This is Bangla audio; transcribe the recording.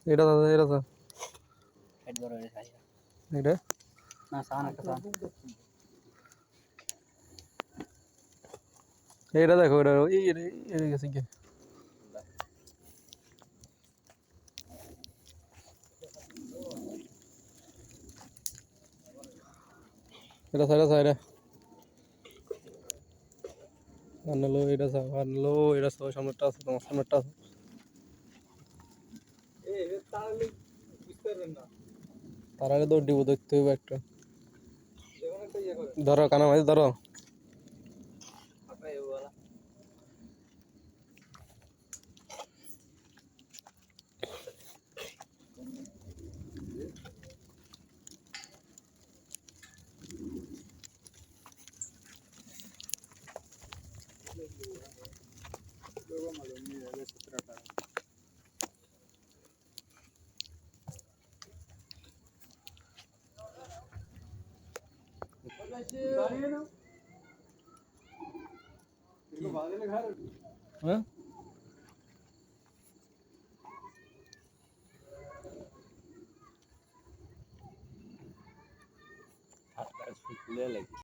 এটা দাদা এটা তো এটা না সান একটা সান এটা দেখো এটা এই গেছে কি এটা সাইডে আনলো এটা সামনেটা আছে তোমার সামনেটা আছে তার আগে দৌড় দিব দেখতে হবে একটা ধরো কানা মাঝে ধরো হ্যাঁ হাত খুলে লাগে